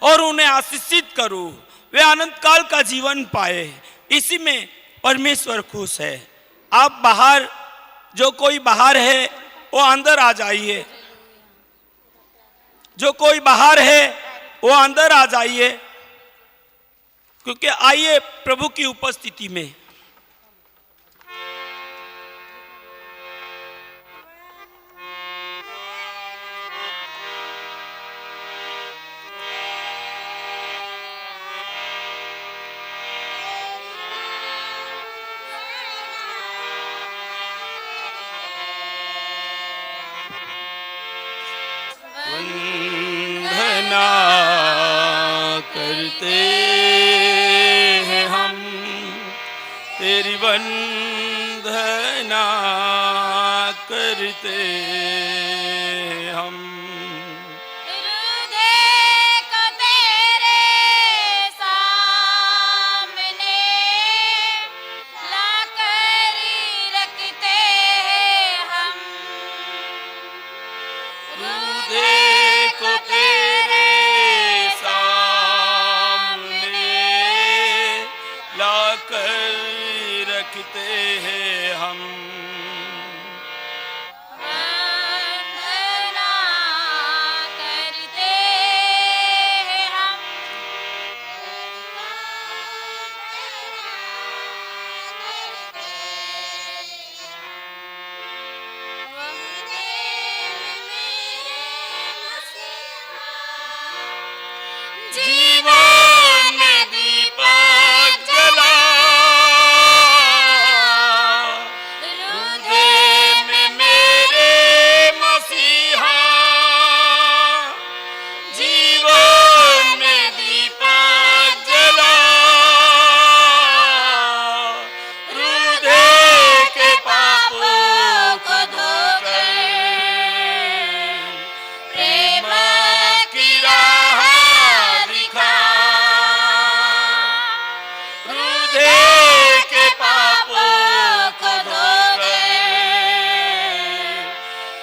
और उन्हें आशीषित करूं, वे अनंत काल का जीवन पाए। इसी में परमेश्वर खुश है। आप बाहर, जो कोई बाहर है वो अंदर आ जाइए, जो कोई बाहर है वो अंदर आ जाइए, क्योंकि आइए प्रभु की उपस्थिति में। वंदना करते हैं हम, तेरी वंदना करते हैं हम। रखते हैं हम, वंदना करते हैं हम, जीवन में दीपक जला, हृदय में मेरे मसीहा, जीवन में दीपक जला, हृदय के पापों को धोकर प्रेम की राह दिखा, हृदय के पापों को धोकर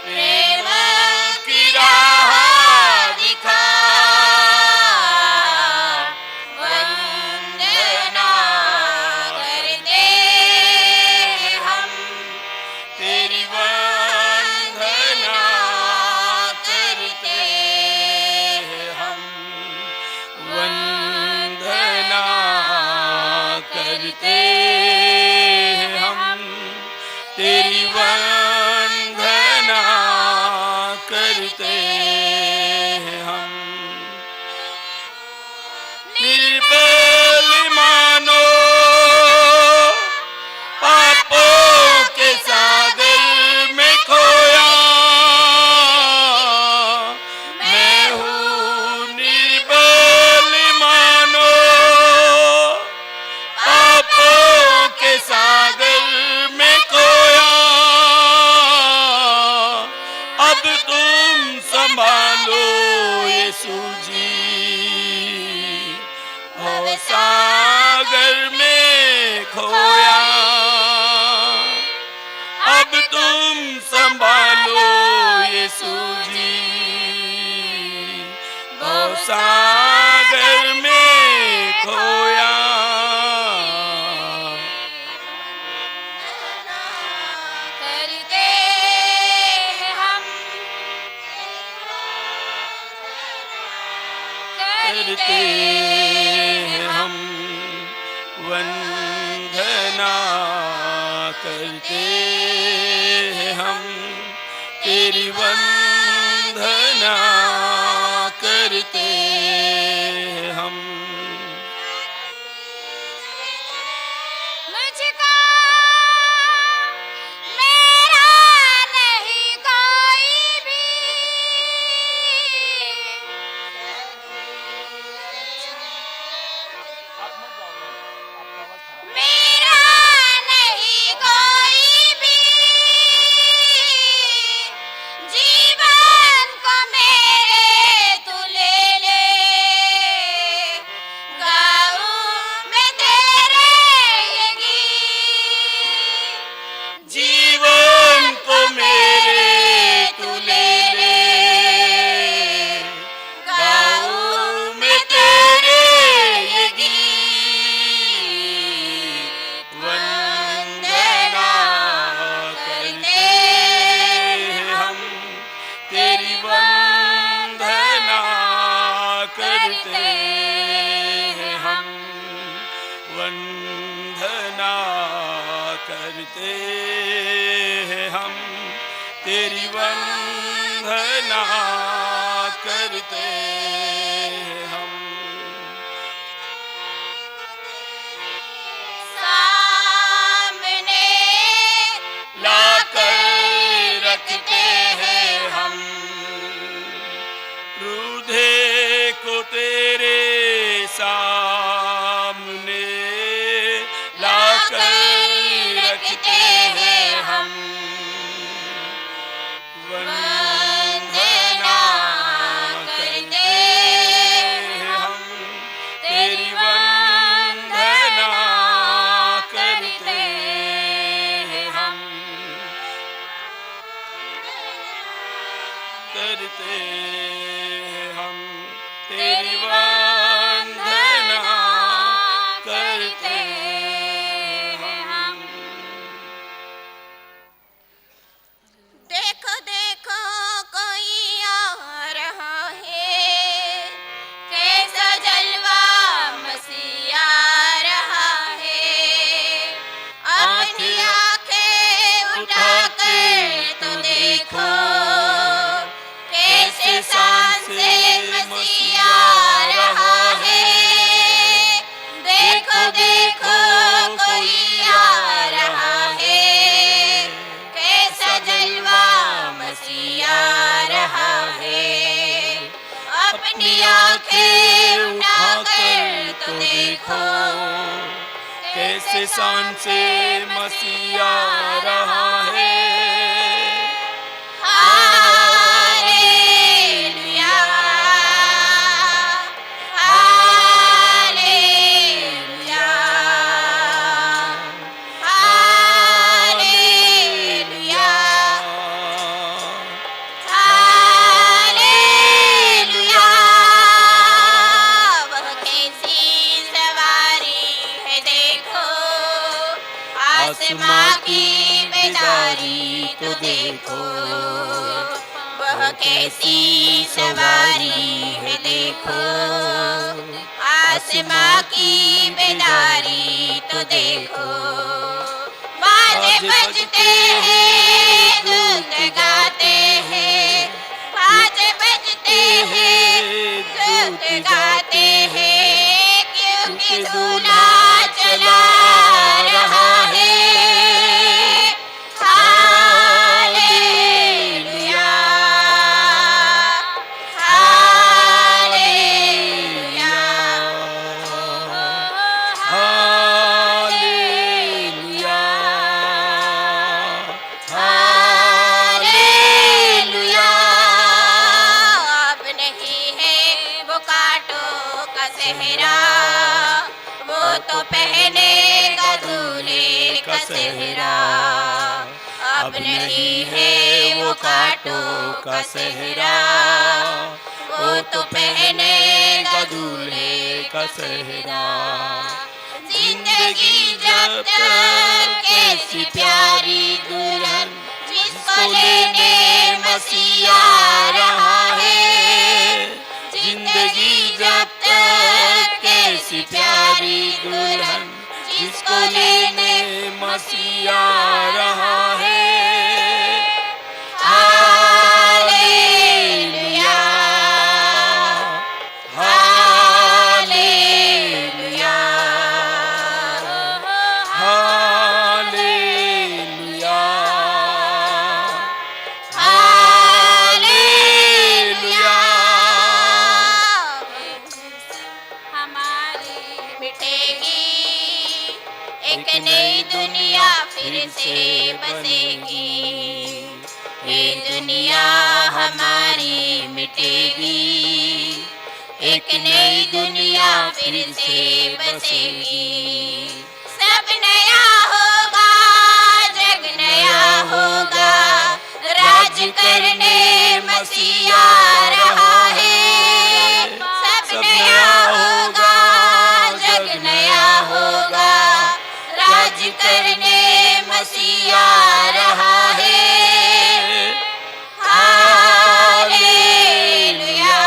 प्रेम की राह दिखा, वंदना करते हैं हम, तेरी वंदना करते हैं हम, वंदना करते हैं हम, तेरी वंदना करते हैं हम। निर्बल मानो पापों के सागर में खोया, मैं हूँ निर्बल मानो पापों के सागर में खोया, अब तुम संभालो यीशु जी, भव सागर में खोया, अब तुम संभालो यीशु जी, भव सागर में खोया। करते हैं हम, करते हैं हम, वंदना करते हैं हम, तेरी वंदना करते हैं हम। मुझको मेरा नहीं कोई भी, मेरा नहीं कोई भी, जीवन को मेरा करते हैं हम, तेरी वंदना करते हैं हम। सामने लाकर रखते हैं हम, रूधे को तेरे सामने लाकर रखते हैं हम, वंदना करते हैं हम, तेरी वंदना करते हैं हम, करते हैं हम, तेरी वंदना करते हैं हम। देखो देखो कोई आ रहा है, कैसा जलवा मसीह आ रहा है। अपनी आंखें उठा कर तो देखो, कैसे शान से मसीह आ रहा है। देखो देखो कोई आ रहा है, कैसा जलवा मसीह आ रहा है। अपनी आंखें उठाकर तो देखो, कैसे शान से मसीह आ रहा है। Hallelujah, hallelujah, hallelujah, hallelujah. वह कैसी सवारी है देखो, आसमां की बेदारी तो देखो। वह कैसी सवारी है देखो, आसमां की बेदारी तो देखो। बाजे बजते हैं, धुन गाते हैं, बाजे बजते हैं, धुन गाते हैं, क्योंकि दूल्हा चला रहा है। Hallelujah, hallelujah, hallelujah, hallelujah. अब नहीं है वो कांटों का सेहरा, वो तो पहनेगा दूल्हे का सेहरा। अब नहीं है वो कांटों का सेहरा, वो तो पहनेगा दूल्हे का सेहरा। जिंदगी जब तक कैसी प्यारी दुल्हन, जिसको लेने मसीह आ रहा है। जिंदगी जब तक कैसी प्यारी दुल्हन, जिसको लेने मसीह आ रहा है। Hallelujah, hallelujah, hallelujah, hallelujah. हमारी मिटेगी, एक नई दुनिया फिर से बसेगी। ये दुनिया हमारी मिटेगी, एक नई दुनिया फिर से बसेगी। सब नया होगा, जग नया होगा, राज करने मसीह आ रहा है। सब नया होगा, जग नया होगा, राज करने मसीह आ रहा है। Hallelujah,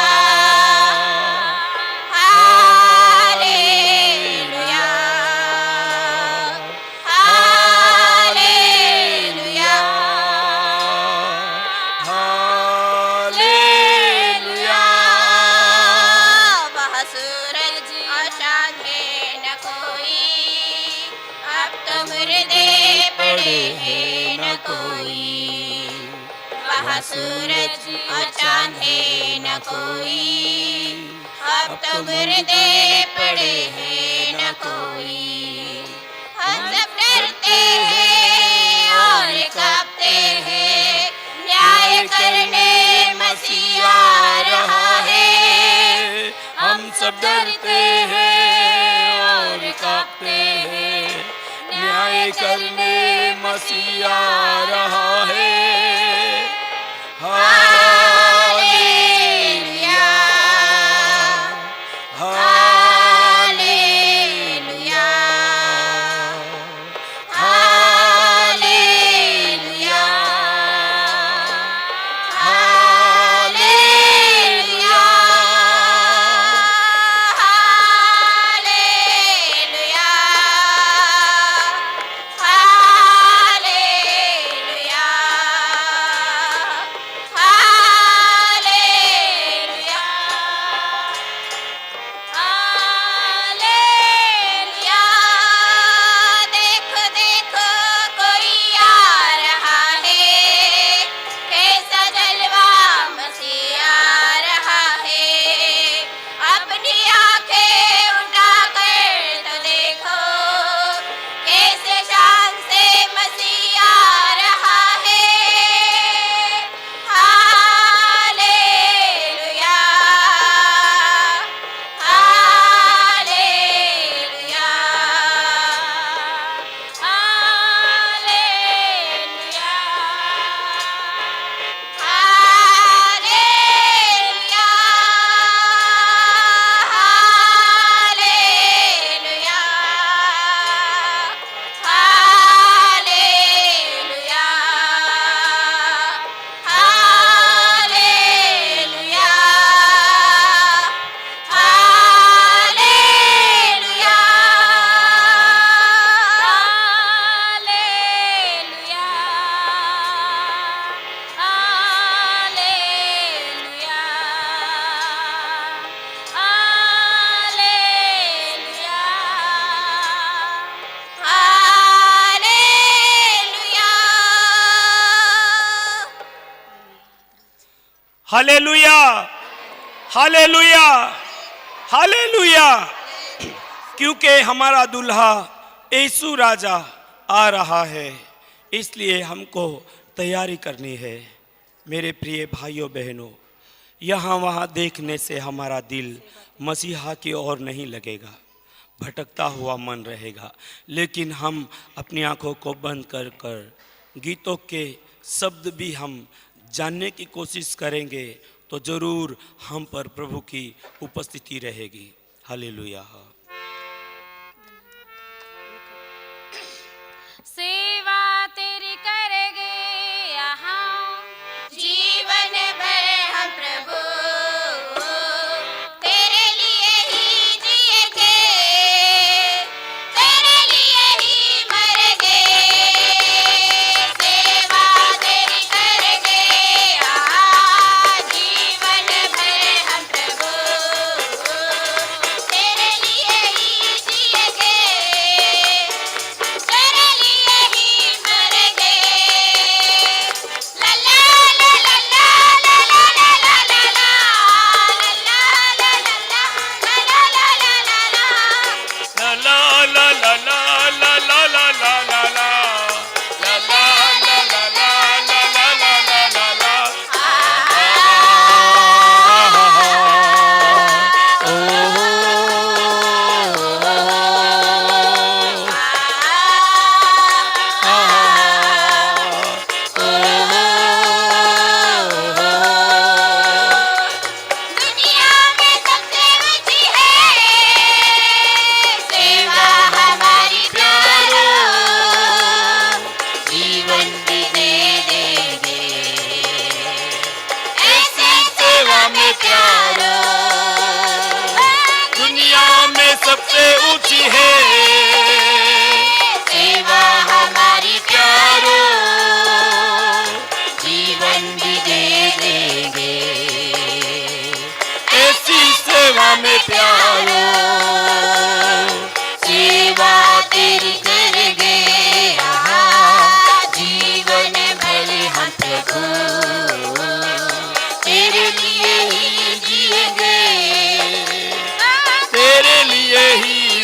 hallelujah, hallelujah. सूरज और चांद है न कोई, अब तो मुर्दे पड़े हैं न कोई। हम सब डरते हैं और कांपते हैं, न्याय करने मसीहा आ रहा है। हम सब डरते हैं और कांपते हैं, न्याय करने मसीहा आ रहा है। Hallelujah, hallelujah, hallelujah, hallelujah, hallelujah, hallelujah, hallelujah, hallelujah. देखो देखो कोई आ रहा है, कैसा जलवा मसीह आ रहा है। अपनी आंखें उठाकर तो देखो, कैसे शान से मसीह आ रहा है। Hallelujah, hallelujah, hallelujah, hallelujah, hallelujah, hallelujah, hallelujah, hallelujah, hallelujah, hallelujah, hallelujah, hallelujah. Hallelujah, hallelujah. क्योंकि हमारा दुल्हा यीशु राजा आ रहा है, इसलिए हमको तैयारी करनी है। मेरे प्रिय भाइयों बहनों, यहाँ वहाँ देखने से हमारा दिल मसीहा की ओर नहीं लगेगा, भटकता हुआ मन रहेगा। लेकिन हम अपनी आंखों को बंद कर कर गीतों के शब्द भी हम जानने की कोशिश करेंगे तो जरूर हम पर प्रभु की उपस्थिति रहेगी। हालेलुया। सेवा तेरी करेंगे यहाँ, जीवन भर हम प्रभु तेरे लिए ही जिएंगे, तेरे लिए ही मरेंगे। सेवा तेरी करेंगे यहाँ, जीवन भर हम प्रभु तेरे लिए ही जिएंगे, तेरे लिए ही मरेंगे। ला ला ला ला ला ला ला ला ला ला, ला ला ला ला ला ला ला ला ला। ला ला ला ला ला ला ला ला ला ला। ला ला ला ला ला ला ला ला ला ला। दुनिया में सबसे ऊंची है सेवा हमारी प्यारों, जीवन भी दे देंगे ऐसे सेवा में प्यारों। दुनिया में सबसे ऊंची है सेवा हमारी प्यारों, जीवन भी दे देंगे ऐसी सेवा में प्यारों। सेवा तेरी करेंगे यहाँ, जीवन भर हम प्रभु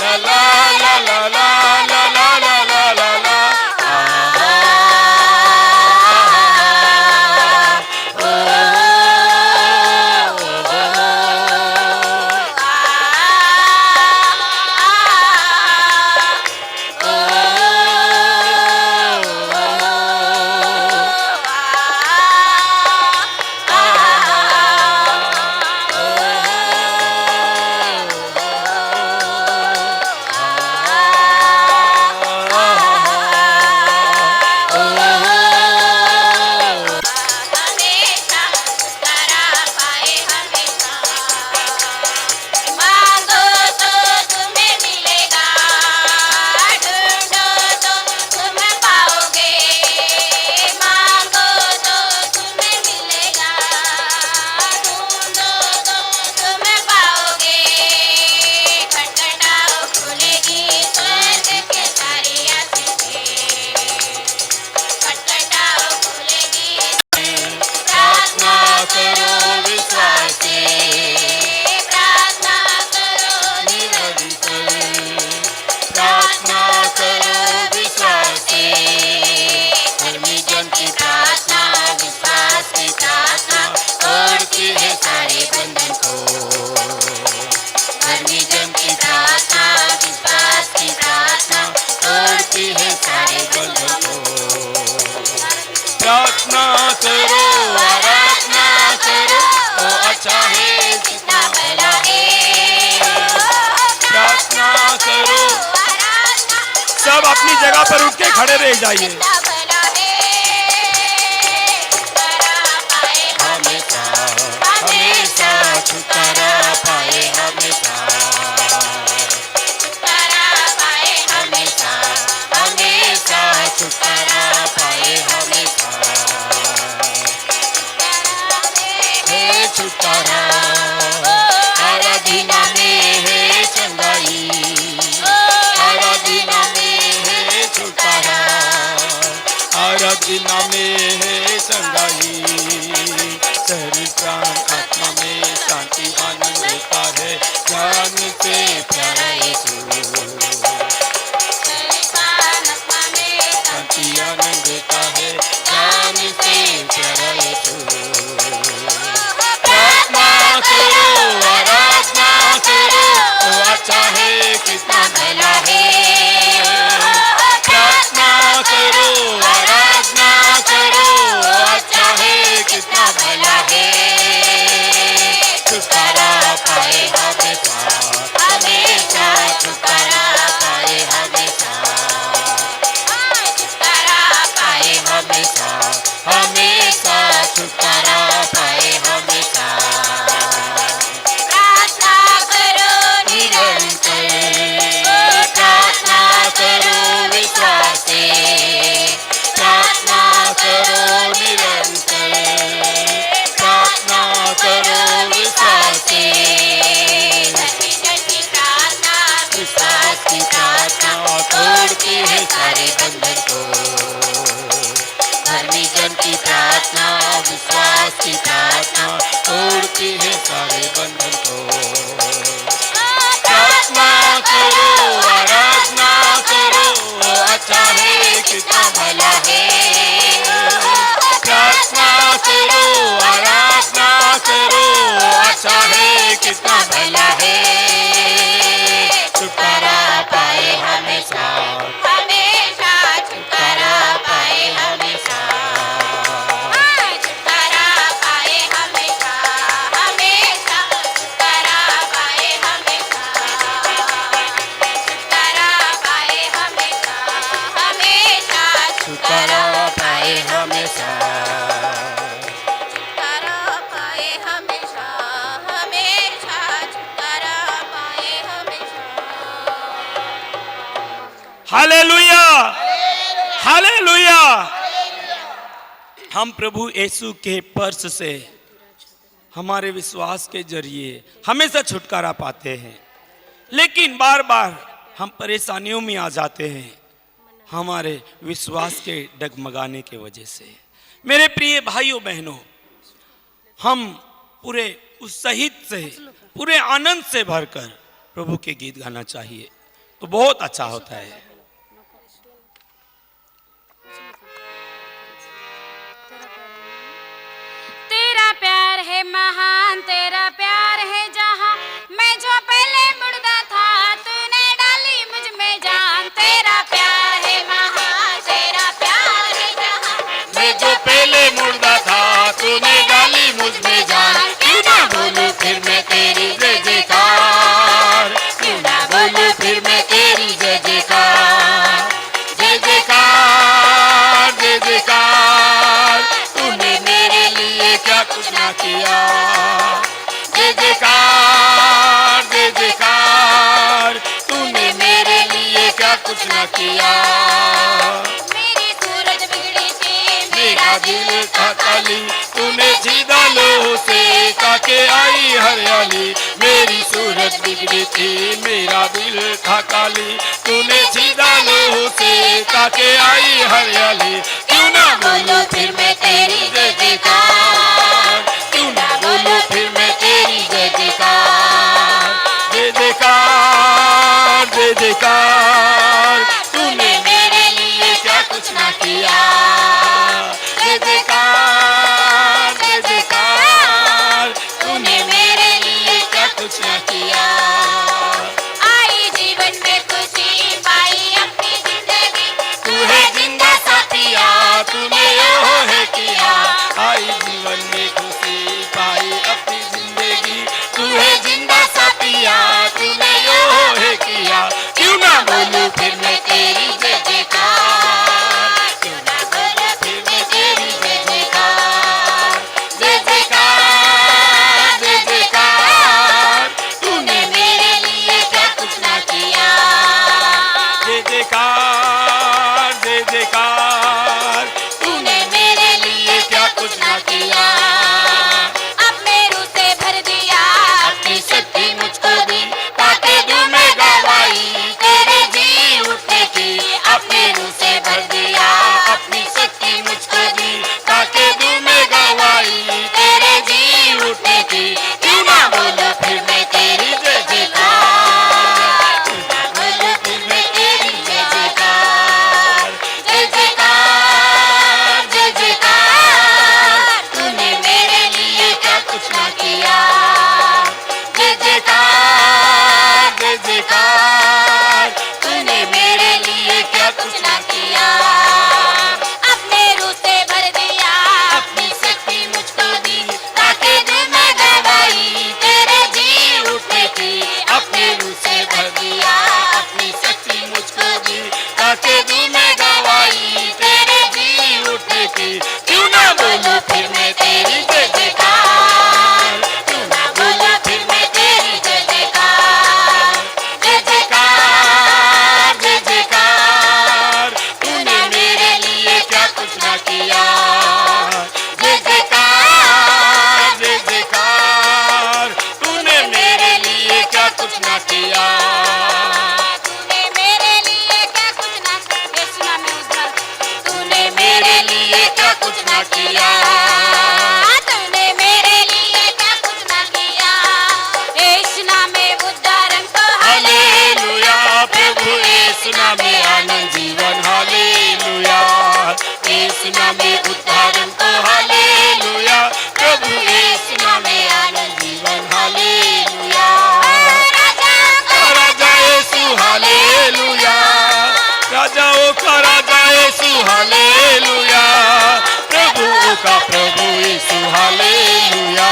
ला ला ला ला ला ला ला ला ला ला हमेशा मुस्कुरा पाए हमेशा मांगो तो तुम्हें मिलेगा ढूंढो तो तुम पाओगे मांगो तो तुम्हें मिलेगा ढूंढो तो तुम पाओगे खटखटाओ खुलेगी स्वर्ग के सारे आसिफे खटखटाओ खुलेगी प्रार्थना करो विश्वास से प्रार्थना करो प्रार्थना करो विश्वास से धर्मी जन की प्रार्थना विश्वास की प्रार्थना तोड़ती है सारे बंधन को धर्मी जन की प्रार्थना विश्वास की प्रार्थना तोड़ती है सारे बंधन को प्रार्थना करो आराधना करो वो अच्छा है कितना भला है प्रार्थना करो आराधना सब अपनी जगह पर उठ के खड़े रह जाइए कितना भला दिन में है संगाई, शरीर प्राण आत्मा में शांति आनंद रहता है, जान से प्यारा यीशु। शांति आनंद रहता है, जान से प्यारा यीशु। प्रार्थना करो, आराधना करो, वो अच्छा है कितना भला है। प्रार्थना करो, आराधना करो, वो अच्छा है कितना भला है। छुटकारा पाए हमेशा, हमेशा छुटकारा पाए हमेशा, छुटकारा पाए हमेशा, हमेशा छुटकारा पाए हमेशा। प्रार्थना करो निरंतर, प्रार्थना करो विश्वास से, प्रार्थना करो निरंतर, प्रार्थना करो विश्वास से। विश्वास की प्रार्थना तोड़ती है सारे बंधन को, धर्मी जन की प्रार्थना, विश्वास की प्रार्थना तोड़ती है सारे बंधन को। प्रार्थना करो, आराधना करो, अच्छा है कितना भला है। प्रार्थना करो, आराधना करो, अच्छा है कितना भला है। छुटकारा पाए हमेशा, हमेशा छुटकारा पाए हमेशा, छुटकारा पाए हमेशा, हमेशा छुटकारा पाए हमेशा, छुटकारा पाए हमेशा, हमेशा छुटकारा पाए हमेशा, छुटकारा पाए हमेशा, हमेशा छुटकारा पाए हमेशा। Hallelujah, hallelujah. हम प्रभु यीशु के पर्स से हमारे विश्वास के जरिए हमेशा छुटकारा पाते हैं, लेकिन बार बार हम परेशानियों में आ जाते हैं हमारे विश्वास के डगमगाने के वजह से। मेरे प्रिय भाइयों बहनों, हम पूरे उत्साहित से, पूरे आनंद से भरकर प्रभु के गीत गाना चाहिए, तो बहुत अच्छा होता है। तेरा प्यार है महान, तेरा प्यार है जहां, मैं जो पहले मुर्दा था तूने डाली मुझ में जान। तेरा प्यार है महान, तेरा प्यार है जहां, मैं जो पहले मुर्दा था तूने डाली मुझ में जान। क्यों ना बोलूं फिर मैं तेरी जय जयकार, क्यों ना बोलूं फिर मैं तेरी जय जयकार, जय जयकार, जय जयकार। तूने मेरे लिए क्या कुछ ना किया, जय जयकार, जय जयकार। तूने मेरे लिए क्या कुछ ना किया। मेरी सूरज बिगड़ी थी, मेरा दिल था काली, तूने सीधा लोह से ताके आई हरियाली। मेरी सूरत बिगड़ी थी, मेरा दिल था काली, तूने सीधा लोह से ताके आई हरियाली। क्यों ना बोलूं फिर मैं तेरी जय जयकार, क्यों ना बोलूं फिर मैं तेरी जय जयकार, जय जयकार, जय जयकार। तूने मेरे लिए क्या कुछ ना किया, जय जयकार, जय जयकार। तूने मेरे लिए क्या कुछ ना किया। आई जीवन में खुशी पाई अपनी जिंदगी, तू है जिंदा साथिया, तूने यो है किया। आई जीवन में खुशी पाई अपनी जिंदगी, तू है जिंदा साथिया, तूने यो है किया। क्यों ना बोलूं फिर मैं तेरी जय जयकार, क्यों ना बोलूं फिर मैं तेरी जय जयकार, जय जयकार, जय जयकार। तूने मेरे लिए क्या कुछ ना किया, जय जयकार, जय जयकार। तूने मेरे लिए क्या कुछ ना किया। अपने रूह से भर दिया, अपनी शक्ति मुझको दी, ताकि दूं मैं गवाही तेरे जी उठने की। अपने रूह से भर दिया, अपनी शक्ति न किया, तूने मेरे लिए क्या कुछ न किया। यीशु नाम में उद्धारण को हालेलुया, प्रभु यीशु नाम में आनंद जीवन, हालेलुया, यीशु नाम में उद्धारण को हालेलुया, प्रभु यीशु नाम में आनंद जीवन, हालेलुया, राजा यीशु हालेलुया, राजाओं का राजा यीशु हालेलुया, प्रभु का प्रभु यीशु हालेलुया,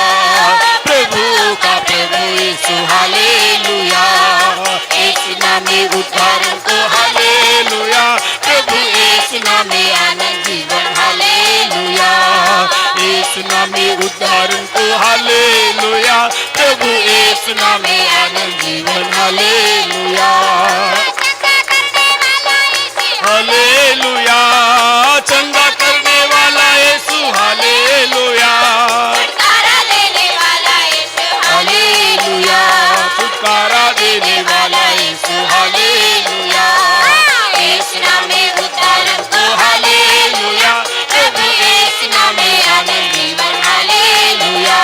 प्रभु का प्रभु यीशु हालेलुया, यीशु नाम में उद्धारण को हालेलुया, प्रभु यीशु नाम में आनंद जीवन, हालेलुया, यीशु नाम में उद्धारण को हालेलुया, प्रभु यीशु नाम में आनंद जीवन, हालेलुया, हालेलुया, चंगा करने वाला यीशु हालेलुया, छुटकारा देने वाला यीशु हालेलुया, छुटकारा देने वाला यीशु हालेलुया, यीशु नाम में उद्धारण को हालेलुया, प्रभु यीशु नाम में आनंद जीवन, हालेलुया,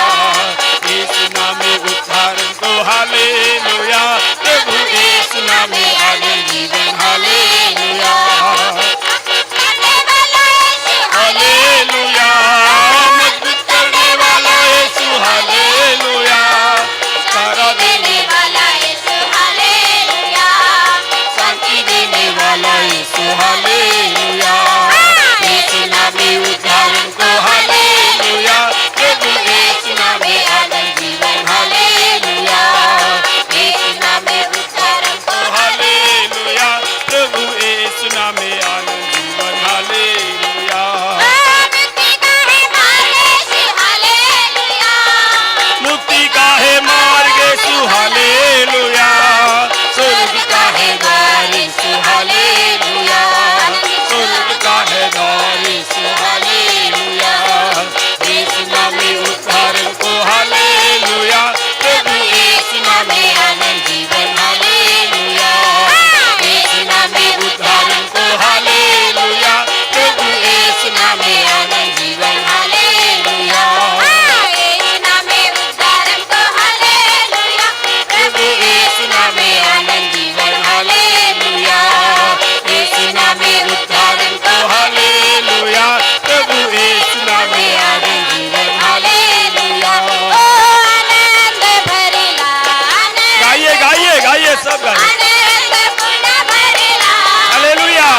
यीशु नाम में उद्धारण को हालेलुया, प्रभु यीशु नाम में आनंद जीवन, हालेलुया, हालेलुया, मजबूत करने वाला यीशु हालेलुया, छुटकारा देने वाला यीशु हालेलुया, शांति देने वाला यीशु हालेलुया, यीशु नाम में उद्धारण को हालेलुया, प्रभु यीशु नाम में आनंद जीवन, हालेलुया, यीशु नाम में उद्धारण को हालेलुया, प्रभु यीशु नाम में आनंद जीवन, हालेलुया, मुक्ति का है मार्ग यीशु हालेलुया, स्वर्ग का है द्वार यीशु हालेलुया, स्वर्ग का है द्वार यीशु हालेलुया, यीशु नाम में उद्धारण को हालेलुया, प्रभु यीशु नाम में आनंद जीवन, हालेलुया, यीशु नाम में उद्धारण को हालेलुया, प्रभु यीशु नाम में आनंद जीवन, हालेलुया, प्रभु यीशु नाम में आनंद जीवन, हालेलुया, यीशु नाम में उद्धारण को हालेलुया, प्रभु यीशु नाम में आनंद जीवन, हालेलुया, गाइए गाइए गाइए सब गाइए, हालेलुया,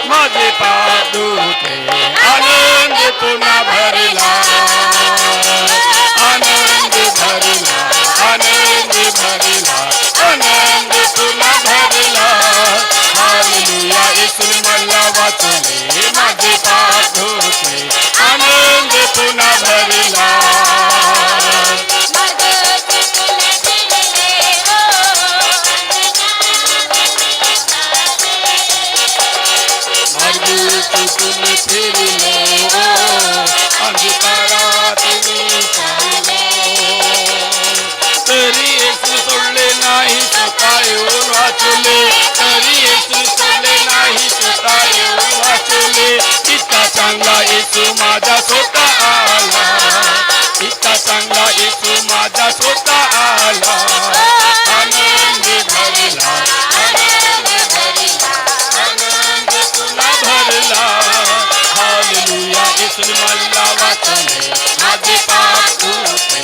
माझे पाप धुते आनंद पुन्हा भरला, आनंद भरला, आनंद भरला, आनंद पुन्हा भरला, हालेलुया, येशूने मला वाचले, माझे पाप धुते आनंद पुन्हा भरला, मार्ग चुकून फिरलो, अंधकारात मी चाललो, तरी येशू सोडले नाही, स्वतः येऊन वाचले, तरी येशू सोडले नाही, स्वतः येऊन वाचले, इतका चांगला येशू माझा स्वतः आला, इतका चांगला येशू माझा स्वतः आला, आनंद भरला, आनंद भरला, आनंद पुन्हा भरला, हालेलुया, येशूने मला वाचले, माझे पाप धुतले,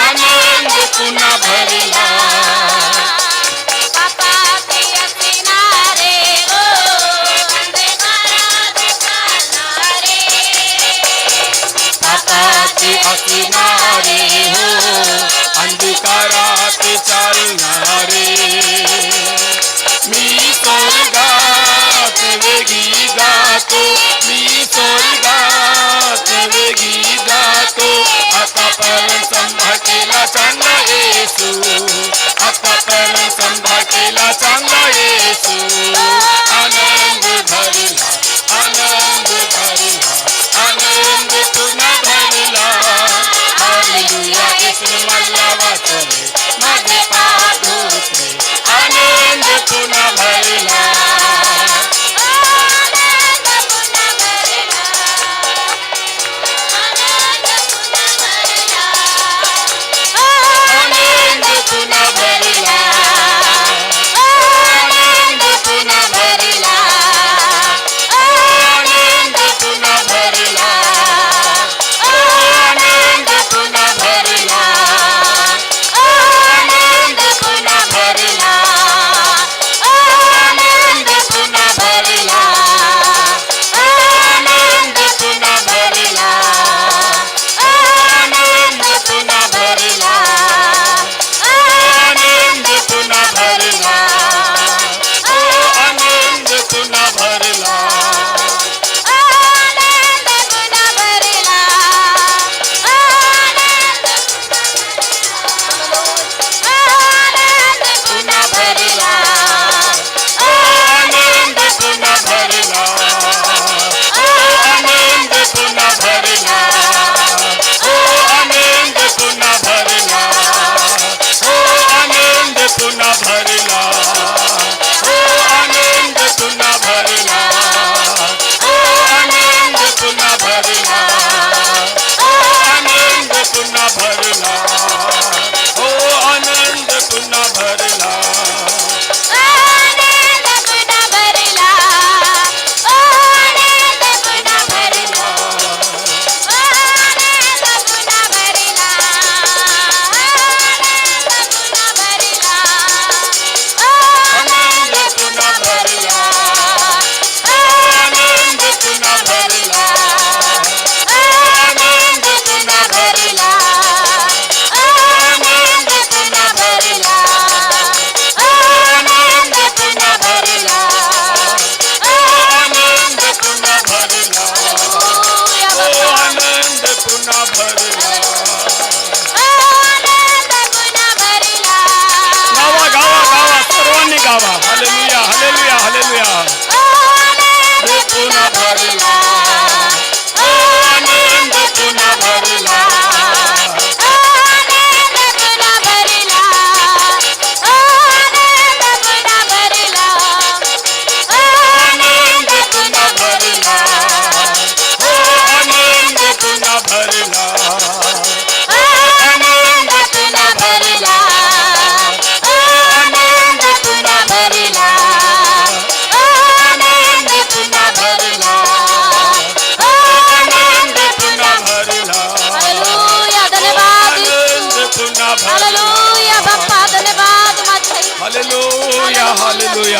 आनंद पुन्हा भरला, पापाचे असणारे हो, अंधकारात चालणारे, मी स्वर्गात वेगी जातो, मी स्वर्गात वेगी जातो, आतापर्यंत संभाळ केला चांगला येशू, आतापर्यंत संभाळ केला चांगला येशू, आनंद भरला, आनंद भरला, आनंद पुन्हा भरला, हालेलुया, येशूने मला वाचले, माझे पाप धुतले, आनंद पुन्हा भरला,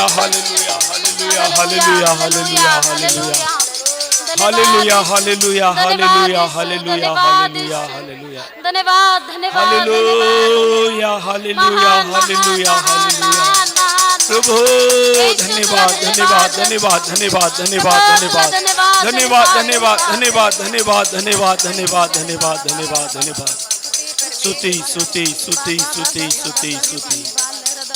hallelujah hallelujah hallelujah hallelujah hallelujah hallelujah hallelujah hallelujah hallelujah hallelujah धन्यवाद धन्यवाद हालेलुया हालेलुया हालेलुया हालेलुया प्रभु धन्यवाद धन्यवाद धन्यवाद धन्यवाद धन्यवाद धन्यवाद धन्यवाद धन्यवाद धन्यवाद धन्यवाद धन्यवाद धन्यवाद धन्यवाद धन्यवाद धन्यवाद स्तुति स्तुति स्तुति स्तुति स्तुति स्तुति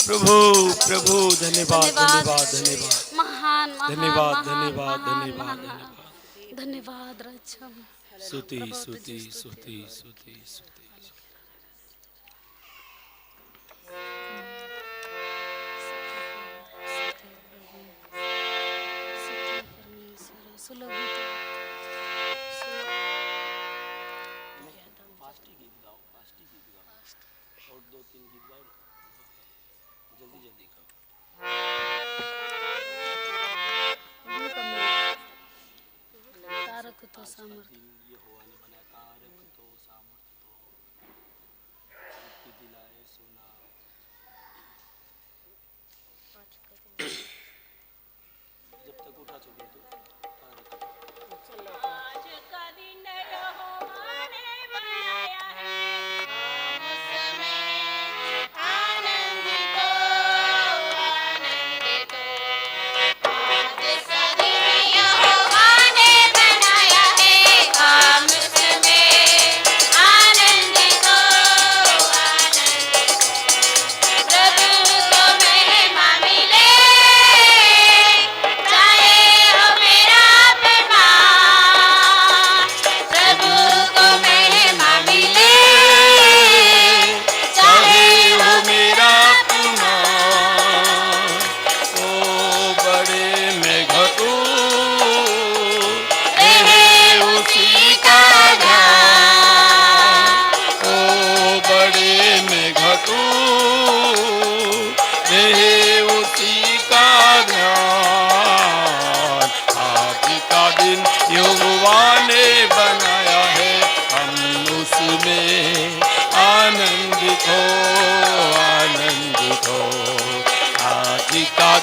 प्रभु प्रभु धन्यवाद धन्यवाद धन्यवाद महान धन्यवाद धन्यवाद धन्यवाद धन्यवाद रक्षम स्तुति स्तुति स्तुति स्तुति स्तुति तारक तो सामर्थ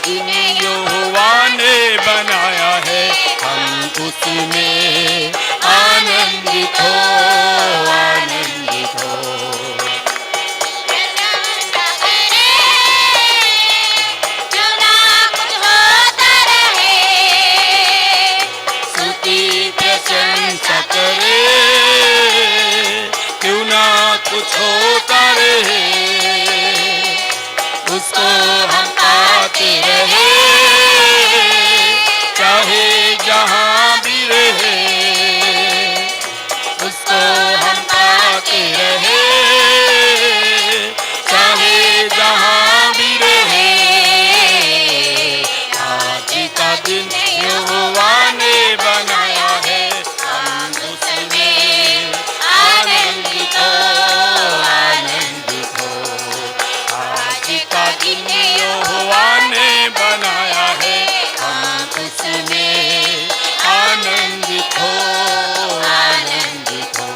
दिन यहोवा ने बनाया है हम उसमें आनंदित हो आनंदित हो स्तुति प्रशंसा करे क्यों ना कुछ होता रहे उसको हम पाते रहे चाहे जहाँ भी रहे उसको हम पाते रहे चाहे जहाँ भी रहे आज का दिन यहोवा ने बनाया है हम उसमें आनंदित हो आनंदित हो आज का दिन यहोवा ने बनाया है हम उसमें आनंदित हो आनंदित हो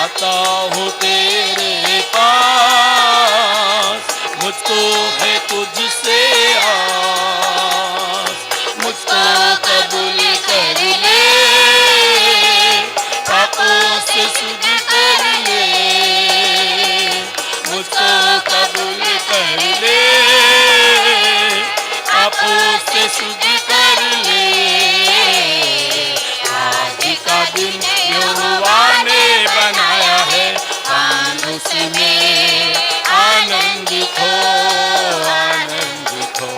आता हूँ तेरे पास मुझको है तुझसे आस मुझको कबूल कर ले पापों से शुद्ध कर ले मुझको कबूल कर ले पापों से शुद्ध कर ले आज का दिन यहोवा ने बनाया है हम उसमें आनंदित हो आनंदित हो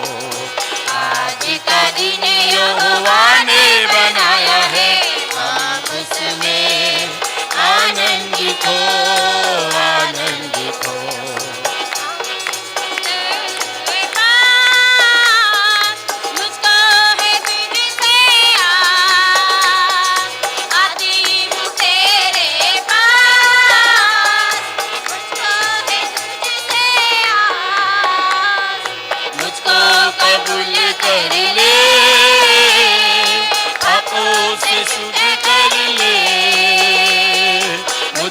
आज का दिन यहोवा ने बनाया है हम उसमें आनंदित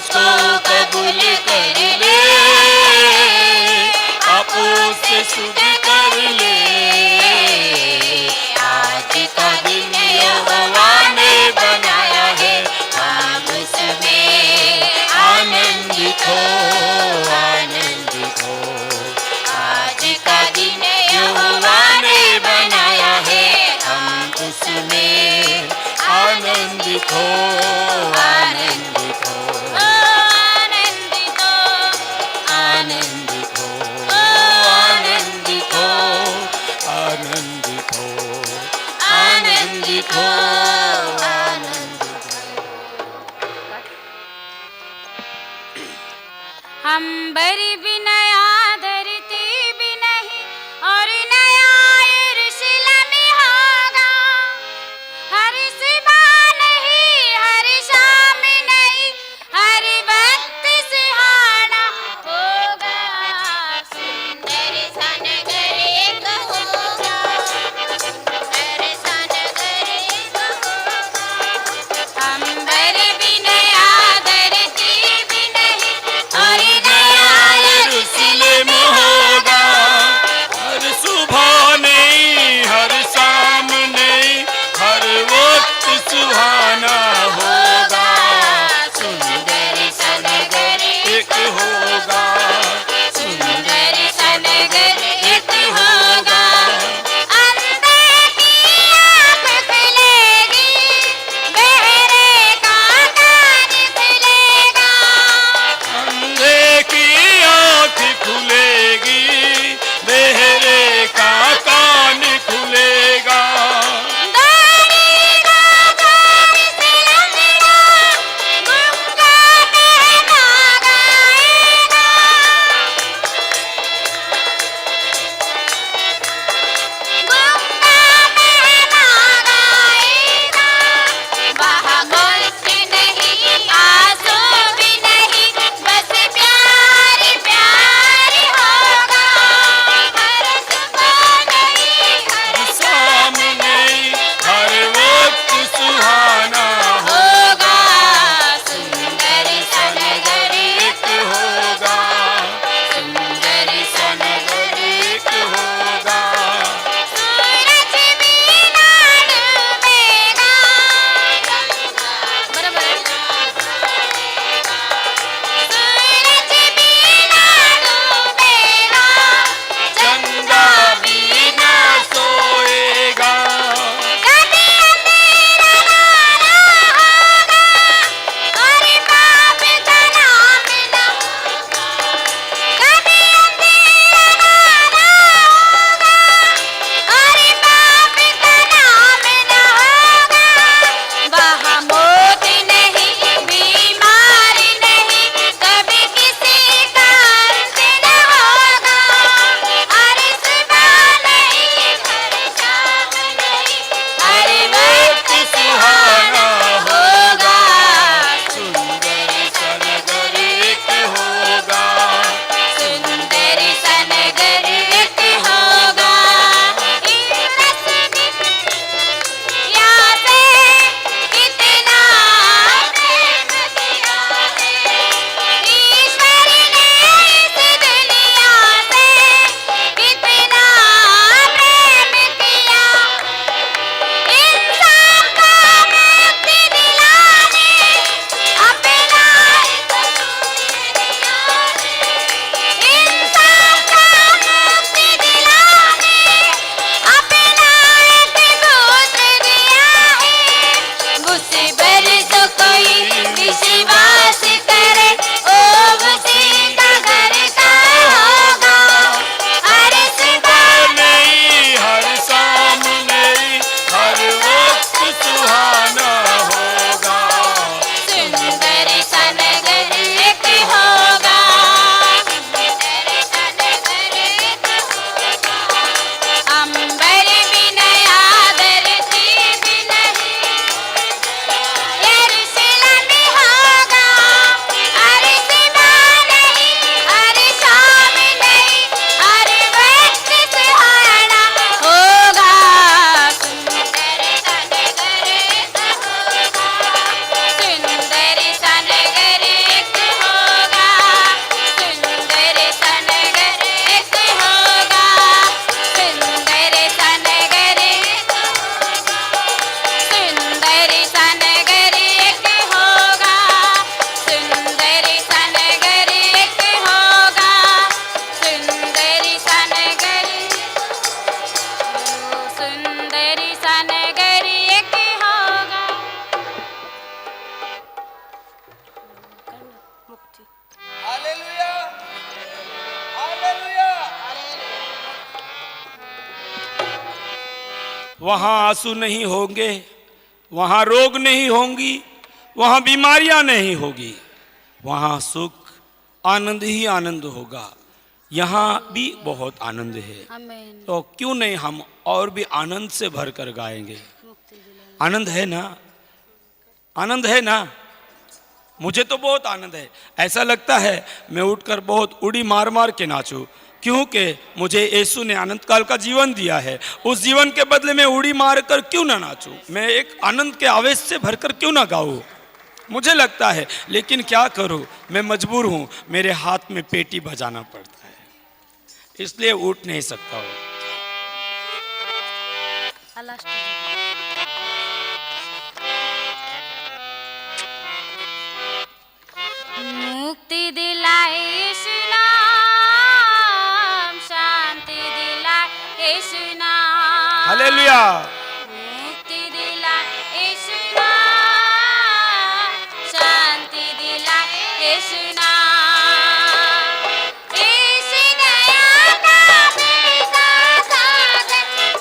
मुझको कबूल कर ले, पापों से शुद्ध कर ले। आज का दिन यहोवा ने बनाया है, हम उसमें आनंदित हो, आनंदित हो। आज का दिन यहोवा ने बनाया है, हम उसमें आनंदित हो, आनंदित हो, आनंदित हो, आनंदित हो, आनंदित हो, आनंदित हो, आनंदित हो, आनंदित हो। हम बरी भी नया धरती भी नहीं और नया यरूशलेम होगा। हर सुबह नहीं, हर शाम नहीं, हर वक्त सुहाना होगा। सुंदर सा नगर एक होगा, सुंदर सा नगर एक होगा। हम बरी भी नया धरती भी नहीं और नया यरूशलेम वहाँ आंसू नहीं होंगे, वहाँ रोग नहीं होंगी, वहाँ बीमारियां नहीं होगी, वहाँ सुख आनंद ही आनंद होगा। यहाँ भी बहुत आनंद है, आमीन। तो क्यों नहीं हम और भी आनंद से भर कर गाएंगे। मुक्ति दिलाए। आनंद है ना, आनंद है ना। मुझे तो बहुत आनंद है, ऐसा लगता है मैं उठकर बहुत उड़ी मार मार के नाचूं, क्योंकि मुझे यीशु ने अनंत काल का जीवन दिया है। उस जीवन के बदले में उड़ी मार कर क्यों ना नाचूं, मैं एक आनंद के आवेश से भरकर क्यों ना गाऊं। मुझे लगता है, लेकिन क्या करूं, मैं मजबूर हूं, मेरे हाथ में पेटी बजाना पड़ता है, इसलिए उठ नहीं सकता हूं। लास्ट मुक्ति दिलाए यीशु नाम, शांति दिलाए यीशु नाम। हालेलुया। मुक्ति दिलाए यीशु नाम, शांति दिलाए यीशु नाम। यीशु दया का बहता सागर,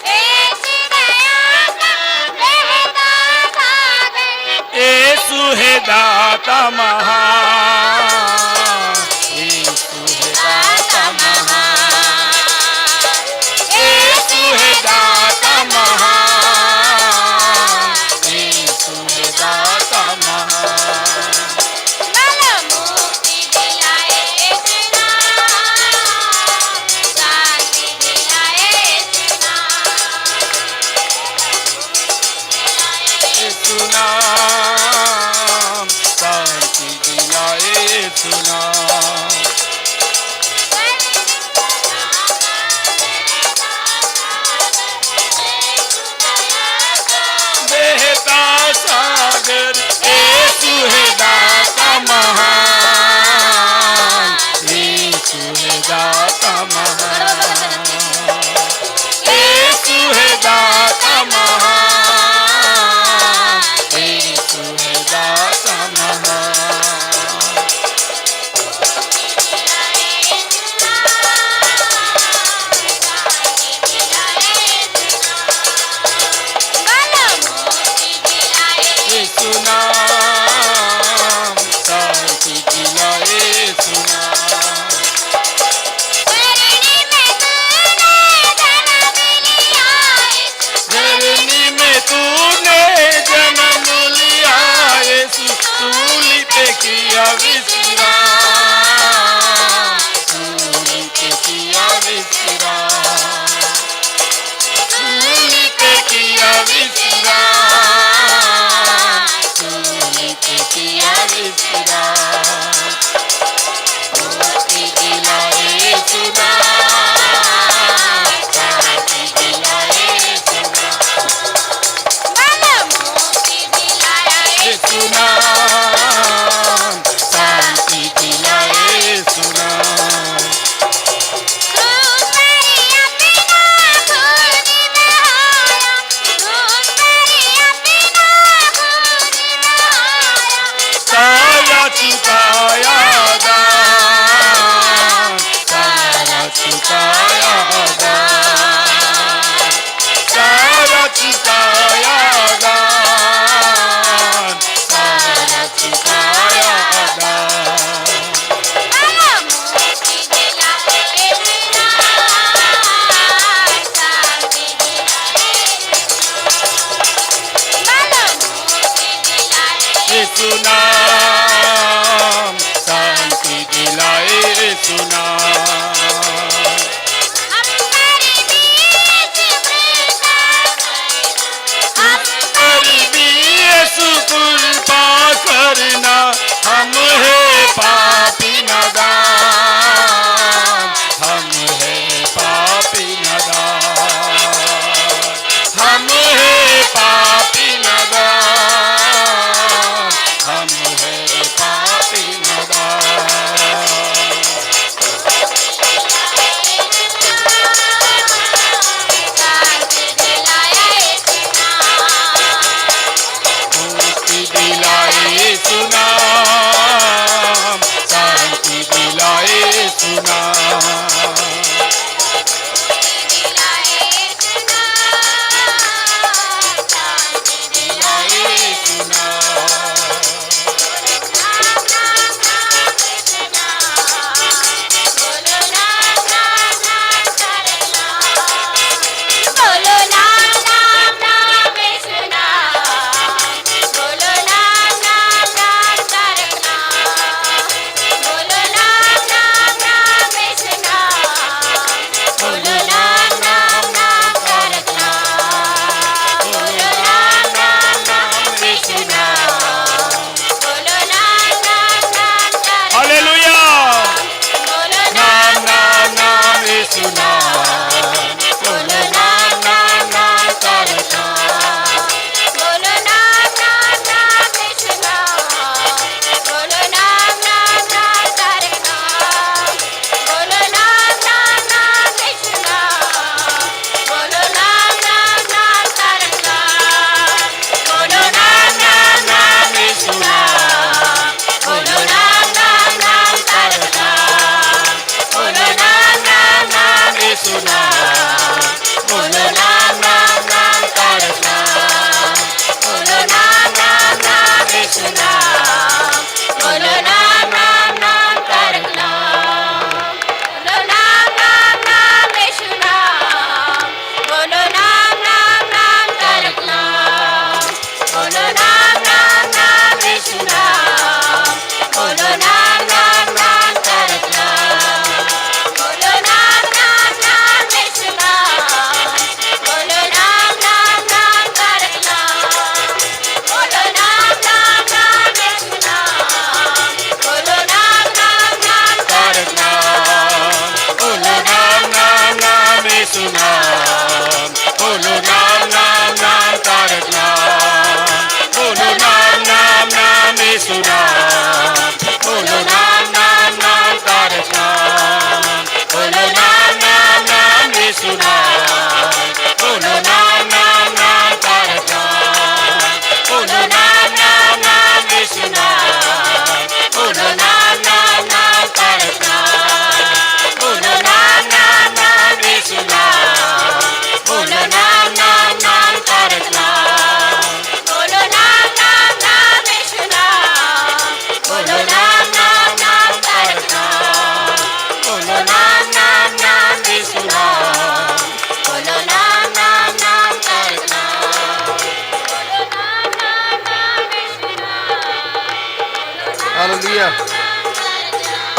यीशु दया का बहता सागर, यीशु है दाता महान, यीशु है दाता महान, यीशु है दाता महान, यीशु है दाता महान। मला मुक्ति दिलाए यीशु नाम, शांति दिलाए यीशु यीशु नाम, शांति दिलाए यीशु नाम। बहता सागर, यीशु है दाता महान, यीशु है दाता महान, यीशु है दाता महान, यीशु है दाता महान।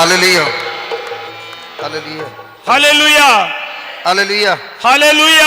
Hallelujah hallelujah hallelujah hallelujah hallelujah